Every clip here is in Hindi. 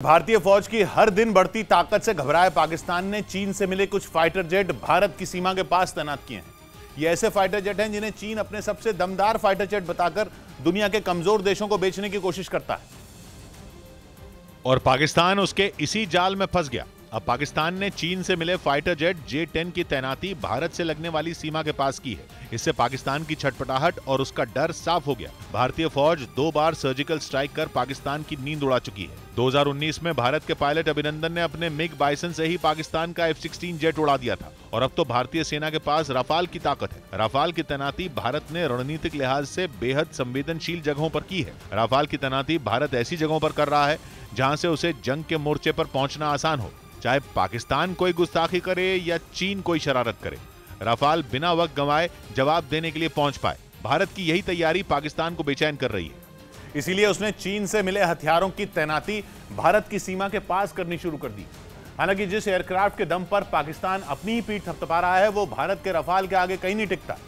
भारतीय फौज की हर दिन बढ़ती ताकत से घबराए पाकिस्तान ने चीन से मिले कुछ फाइटर जेट भारत की सीमा के पास तैनात किए हैं। ये ऐसे फाइटर जेट हैं जिन्हें चीन अपने सबसे दमदार फाइटर जेट बताकर दुनिया के कमजोर देशों को बेचने की कोशिश करता है और पाकिस्तान उसके इसी जाल में फंस गया। अब पाकिस्तान ने चीन से मिले फाइटर जेट J-10 की तैनाती भारत से लगने वाली सीमा के पास की है। इससे पाकिस्तान की छटपटाहट और उसका डर साफ हो गया। भारतीय फौज 2 बार सर्जिकल स्ट्राइक कर पाकिस्तान की नींद उड़ा चुकी है। 2019 में भारत के पायलट अभिनंदन ने अपने मिग बाइसन से ही पाकिस्तान का F-16 जेट उड़ा दिया था और अब तो भारतीय सेना के पास राफाल की ताकत है। राफाल की तैनाती भारत ने रणनीतिक लिहाज से बेहद संवेदनशील जगहों पर की है। राफाल की तैनाती भारत ऐसी जगहों पर कर रहा है जहां से उसे जंग के मोर्चे पर पहुंचना आसान हो, चाहे पाकिस्तान कोई गुस्ताखी करे या चीन कोई शरारत करे। राफाल बिना वक्त गंवाए जवाब देने के लिए पहुंच पाए। भारत की यही तैयारी पाकिस्तान को बेचैन कर रही है। इसीलिए उसने चीन से मिले हथियारों की तैनाती भारत की सीमा के पास करनी शुरू कर दी। हालांकि जिस एयरक्राफ्ट के दम पर पाकिस्तान अपनी ही पीठ थपथपा रहा है वो भारत के रफाल के आगे कहीं नहीं टिकता।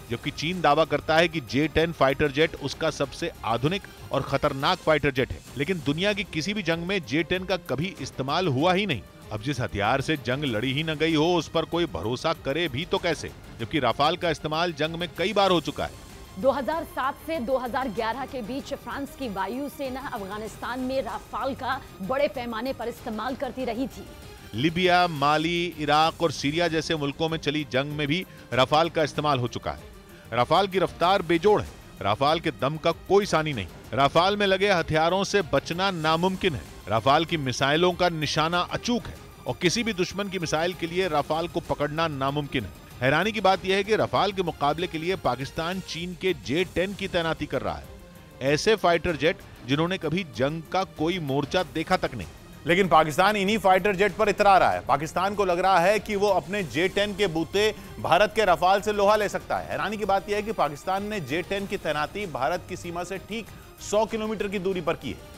जबकि चीन दावा करता है कि J-10 फाइटर जेट उसका सबसे आधुनिक और खतरनाक फाइटर जेट है, लेकिन दुनिया की किसी भी जंग में J-10 का कभी इस्तेमाल हुआ ही नहीं। अब जिस हथियार से जंग लड़ी ही न गई हो उस पर कोई भरोसा करे भी तो कैसे, जबकि राफाल का इस्तेमाल जंग में कई बार हो चुका है। 2007 से 2011 के बीच फ्रांस की वायुसेना अफगानिस्तान में राफाल का बड़े पैमाने पर इस्तेमाल करती रही थी। लीबिया, माली, इराक और सीरिया जैसे मुल्कों में चली जंग में भी राफाल का इस्तेमाल हो चुका है। राफाल की रफ्तार बेजोड़ है, राफाल के दम का कोई सानी नहीं। राफाल में लगे हथियारों से बचना नामुमकिन है। राफाल की मिसाइलों का निशाना अचूक है और किसी भी दुश्मन की मिसाइल के लिए राफाल को पकड़ना नामुमकिन है। हैरानी की बात यह है कि राफाल के मुकाबले के लिए पाकिस्तान चीन के J-10 की तैनाती कर रहा है। ऐसे फाइटर जेट जिन्होंने कभी जंग का कोई मोर्चा देखा तक नहीं। लेकिन पाकिस्तान इन्हीं फाइटर जेट पर इतरा रहा है। पाकिस्तान को लग रहा है कि वो अपने J-10 के बूते भारत के रफाल से लोहा ले सकता है। हैरानी की बात यह है कि पाकिस्तान ने J-10 की तैनाती भारत की सीमा से ठीक 100 किलोमीटर की दूरी पर की है,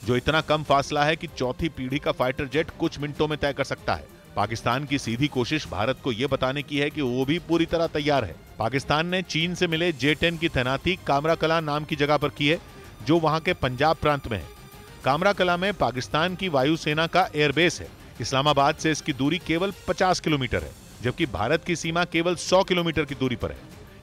जो इतना कम फासला है कि चौथी पीढ़ी का फाइटर जेट कुछ मिनटों में तय कर सकता है। पाकिस्तान की सीधी कोशिश भारत को यह बताने की है कि वो भी पूरी तरह तैयार है। पाकिस्तान ने चीन से मिले J-10 की तैनाती कामरा कला नाम की जगह पर की है, जो वहां के पंजाब प्रांत में है। कामरा कला में पाकिस्तान की वायुसेना का एयरबेस है। इस्लामाबाद से इसकी दूरी केवल 50 किलोमीटर है, जबकि भारत की सीमा केवल 100 किलोमीटर की दूरी पर है।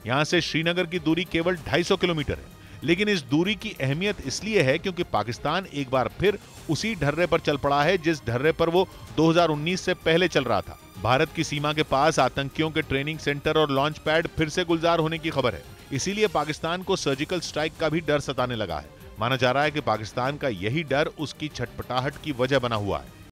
यहां से श्रीनगर की दूरी केवल 250 किलोमीटर है। लेकिन इस दूरी की अहमियत इसलिए है क्योंकि पाकिस्तान एक बार फिर उसी ढर्रे पर चल पड़ा है जिस ढर्रे पर वो 2019 से पहले चल रहा था। भारत की सीमा के पास आतंकियों के ट्रेनिंग सेंटर और लॉन्च पैड फिर से गुलजार होने की खबर है। इसीलिए पाकिस्तान को सर्जिकल स्ट्राइक का भी डर सताने लगा है। माना जा रहा है कि पाकिस्तान का यही डर उसकी छटपटाहट की वजह बना हुआ है।